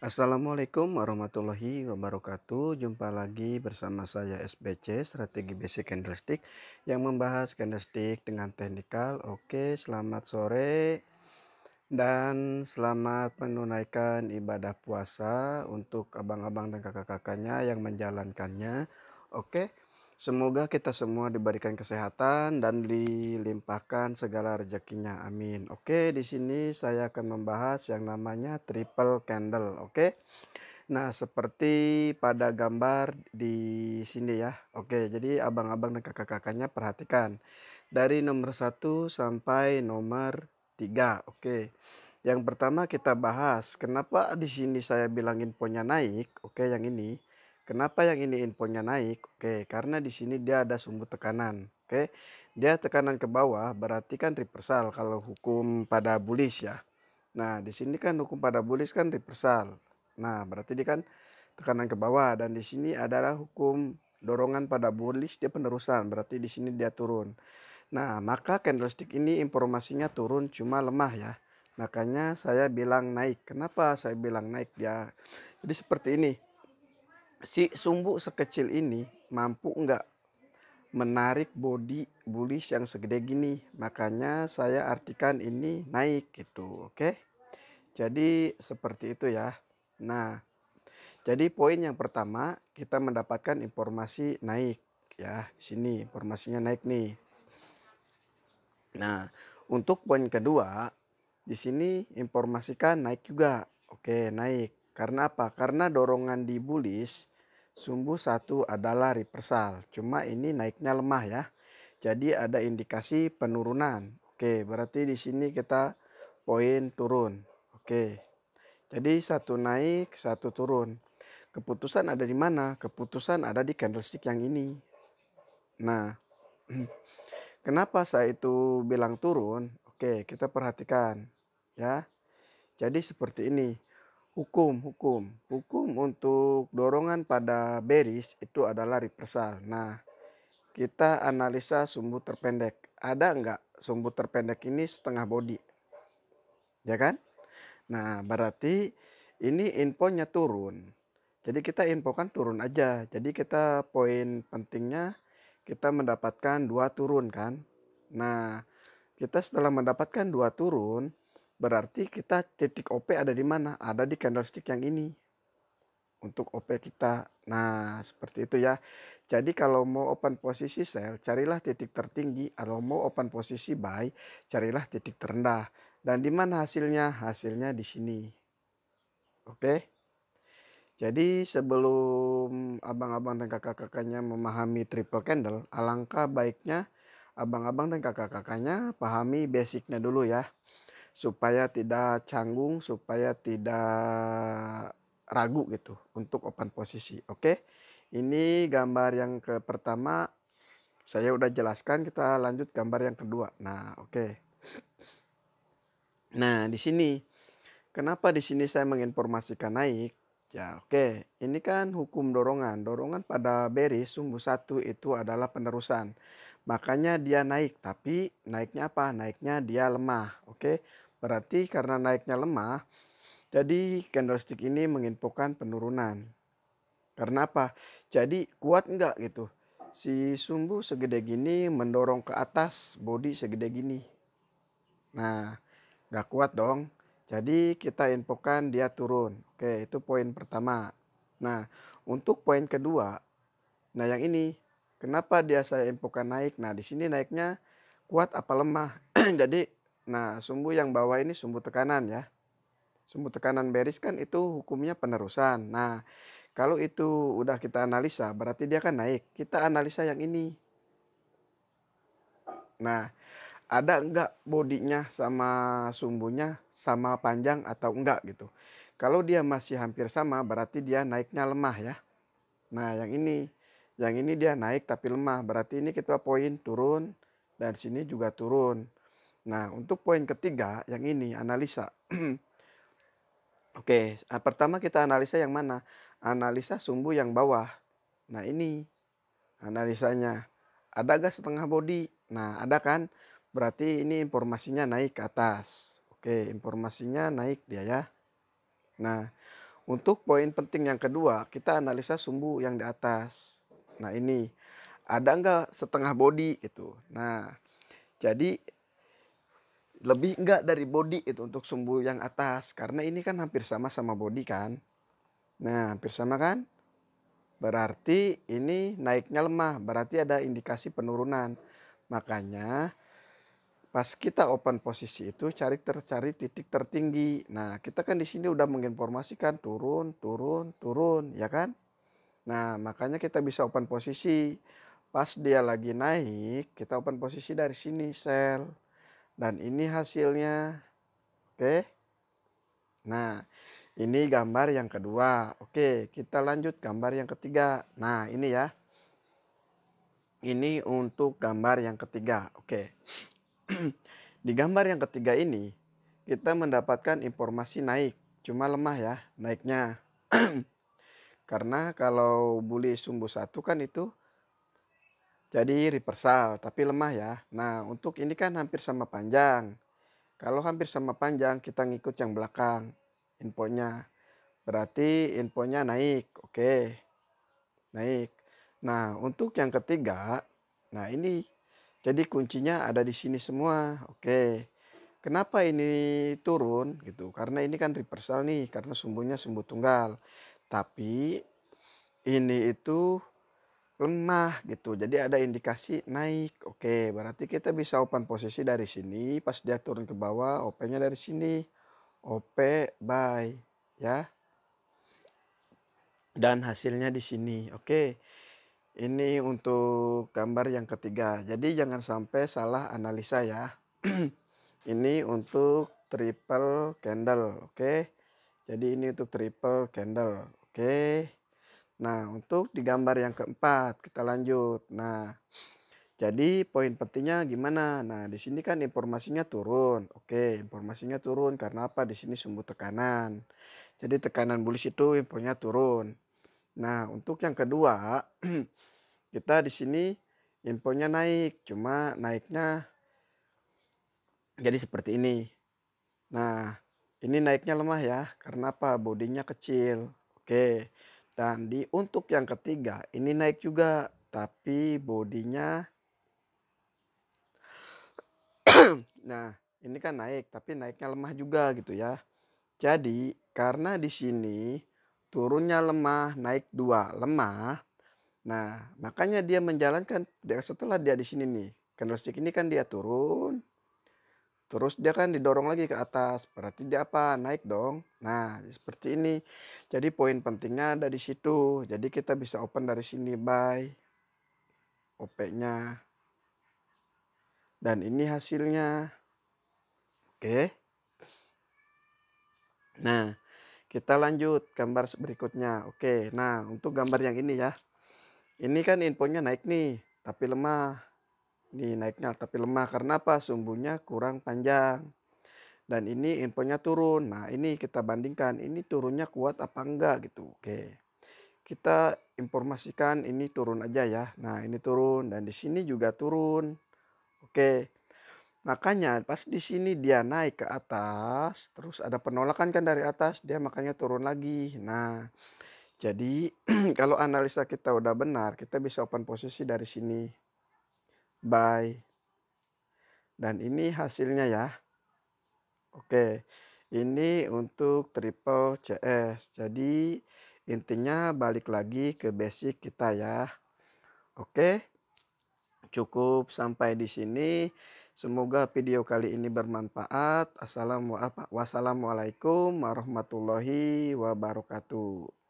Assalamualaikum warahmatullahi wabarakatuh. Jumpa lagi bersama saya SBC Strategi Basic Candlestick yang membahas candlestick dengan teknikal. Oke, selamat sore dan selamat menunaikan ibadah puasa untuk abang-abang dan kakak-kakaknya yang menjalankannya. Oke, semoga kita semua diberikan kesehatan dan dilimpahkan segala rezekinya. Amin. Oke, di sini saya akan membahas yang namanya triple candle. Oke. Nah, seperti pada gambar di sini ya. Oke, jadi abang-abang dan kakak-kakaknya perhatikan. Dari nomor 1 sampai nomor 3. Oke. Yang pertama kita bahas, kenapa di sini saya bilang infonya naik? Oke, yang ini. Kenapa yang ini infonya naik? Oke, karena di sini dia ada sumbu tekanan. Oke. Dia tekanan ke bawah berarti kan reversal kalau hukum pada bullish ya. Nah, di sini kan hukum pada bullish kan reversal. Nah, berarti dia kan tekanan ke bawah dan di sini adalah hukum dorongan pada bullish dia penerusan, berarti di sini dia turun. Nah, maka candlestick ini informasinya turun cuma lemah ya. Makanya saya bilang naik. Kenapa saya bilang naik dia? Jadi seperti ini. Si sumbu sekecil ini mampu enggak menarik body bullish yang segede gini. Makanya saya artikan ini naik gitu, oke? Jadi seperti itu ya. Nah, jadi poin yang pertama kita mendapatkan informasi naik ya. Di sini informasinya naik nih. Nah, untuk poin kedua di sini informasikan naik juga. Oke, naik. Karena apa? Karena dorongan di bullish sumbu satu adalah reversal. Cuma ini naiknya lemah ya. Jadi ada indikasi penurunan. Oke, berarti di sini kita poin turun. Oke. Jadi satu naik, satu turun. Keputusan ada di mana? Keputusan ada di candlestick yang ini. Nah, kenapa saya itu bilang turun? Oke, kita perhatikan ya. Jadi seperti ini. Hukum untuk dorongan pada bearish itu adalah reversal. Nah, kita analisa sumbu terpendek. Ada enggak sumbu terpendek ini setengah body? Ya kan? Nah, berarti ini infonya turun. Jadi kita infokan turun aja. Jadi kita poin pentingnya kita mendapatkan dua turun kan. Nah, kita setelah mendapatkan dua turun, berarti kita titik OP ada di mana? Ada di candlestick yang ini. Untuk OP kita. Nah, seperti itu ya. Jadi kalau mau open posisi sell, carilah titik tertinggi. Kalau mau open posisi buy, carilah titik terendah. Dan di mana hasilnya? Hasilnya di sini. Oke. Jadi sebelum abang-abang dan kakak-kakaknya memahami triple candle, alangkah baiknya abang-abang dan kakak-kakaknya pahami basicnya dulu ya. Supaya tidak canggung, supaya tidak ragu gitu untuk open posisi. Oke. Ini gambar yang ke pertama saya udah jelaskan, kita lanjut gambar yang kedua. Nah, oke. Nah, di sini kenapa di sini saya menginformasikan naik? Ya, oke. Ini kan hukum dorongan. Dorongan pada bearish sumbu satu itu adalah penerusan. Makanya dia naik, tapi naiknya apa? Naiknya dia lemah. Oke. Berarti karena naiknya lemah, jadi candlestick ini menginfokan penurunan. Karena apa? Jadi kuat enggak gitu? Si sumbu segede gini mendorong ke atas body segede gini. Nah, nggak kuat dong. Jadi kita infokan dia turun. Oke, itu poin pertama. Nah, untuk poin kedua, nah yang ini, kenapa dia saya infokan naik? Nah, di sini naiknya kuat apa lemah? Jadi, nah sumbu yang bawah ini sumbu tekanan ya. Sumbu tekanan bearish kan itu hukumnya penerusan. Nah, kalau itu udah kita analisa, berarti dia kan naik. Kita analisa yang ini. Nah, ada enggak bodinya sama sumbunya sama panjang atau enggak gitu. Kalau dia masih hampir sama, berarti dia naiknya lemah ya. Nah, yang ini dia naik tapi lemah. Berarti ini kita poin turun dan sini juga turun. Nah, untuk poin ketiga yang ini analisa. Oke, pertama kita analisa yang mana? Analisa sumbu yang bawah. Nah, ini analisanya. Ada gak setengah body? Nah, ada kan? Berarti ini informasinya naik ke atas. Oke, informasinya naik dia ya. Nah, Untuk poin penting yang kedua, kita analisa sumbu yang di atas. Nah ini, ada nggak setengah body gitu. Nah, jadi lebih enggak dari body itu untuk sumbu yang atas. Karena ini kan hampir sama body kan. Nah, hampir sama kan? Berarti ini naiknya lemah, berarti ada indikasi penurunan. Makanya pas kita open posisi itu cari titik tertinggi. Nah, kita kan di sini udah menginformasikan turun, turun, turun, ya kan? Nah, makanya kita bisa open posisi. Pas dia lagi naik, kita open posisi dari sini sell. Dan ini hasilnya. Oke. Nah, ini gambar yang kedua. Oke, kita lanjut gambar yang ketiga. Nah, ini ya. Ini untuk gambar yang ketiga. Oke. Di gambar yang ketiga ini, kita mendapatkan informasi naik. Cuma lemah ya naiknya. Karena kalau bullish sumbu satu kan itu jadi reversal, tapi lemah ya. Nah, untuk ini kan hampir sama panjang. Kalau hampir sama panjang, kita ngikut yang belakang. Infonya. Berarti infonya naik. Oke. Naik. Nah, untuk yang ketiga, nah ini jadi kuncinya ada di sini semua. Oke. Kenapa ini turun gitu? Karena ini kan reversal nih, karena sumbunya sumbu tunggal. Tapi ini itu lemah gitu. Jadi ada indikasi naik. Oke, berarti kita bisa open posisi dari sini. Pas dia turun ke bawah, OP-nya dari sini. OP buy ya. Dan hasilnya di sini. Oke. Ini untuk gambar yang ketiga. Jadi jangan sampai salah analisa ya. Ini untuk triple candle, oke. Jadi ini untuk triple candle, oke. Nah, untuk di gambar yang keempat kita lanjut. Nah, jadi poin pentingnya gimana? Nah, di sini kan informasinya turun. Oke, informasinya turun karena apa? Di sini sumbu tekanan. Jadi tekanan bullish itu infonya turun. Nah, untuk yang kedua, kita di sini infonya naik, cuma naiknya jadi seperti ini. Nah, ini naiknya lemah ya, karena apa? Bodinya kecil. Oke. Dan untuk yang ketiga, ini naik juga, tapi bodinya nah, ini kan naik, tapi naiknya lemah juga gitu ya. Jadi, karena di sini turunnya lemah, naik dua lemah. Nah, makanya dia menjalankan setelah dia di sini nih. Candlestick ini kan dia turun, terus dia kan didorong lagi ke atas, berarti dia apa? Naik dong. Nah, seperti ini. Jadi poin pentingnya ada di situ. Jadi kita bisa open dari sini buy OP-nya. Dan ini hasilnya. Oke. Nah, kita lanjut gambar berikutnya. Oke. Nah, untuk gambar yang ini ya. Ini kan infonya naik nih, tapi lemah. Nih naiknya tapi lemah karena apa? Sumbunya kurang panjang. Dan ini infonya turun. Nah, ini kita bandingkan, ini turunnya kuat apa enggak gitu. Oke. Kita informasikan ini turun aja ya. Nah, ini turun dan di sini juga turun. Oke. Makanya pas di sini dia naik ke atas, terus ada penolakan kan dari atas, dia makanya turun lagi. Nah, jadi kalau analisa kita udah benar, kita bisa open posisi dari sini. Buy. Dan ini hasilnya ya. Oke, ini untuk triple CS. Jadi intinya balik lagi ke basic kita ya. Oke, cukup sampai di sini. Semoga video kali ini bermanfaat. Wassalamualaikum warahmatullahi wabarakatuh.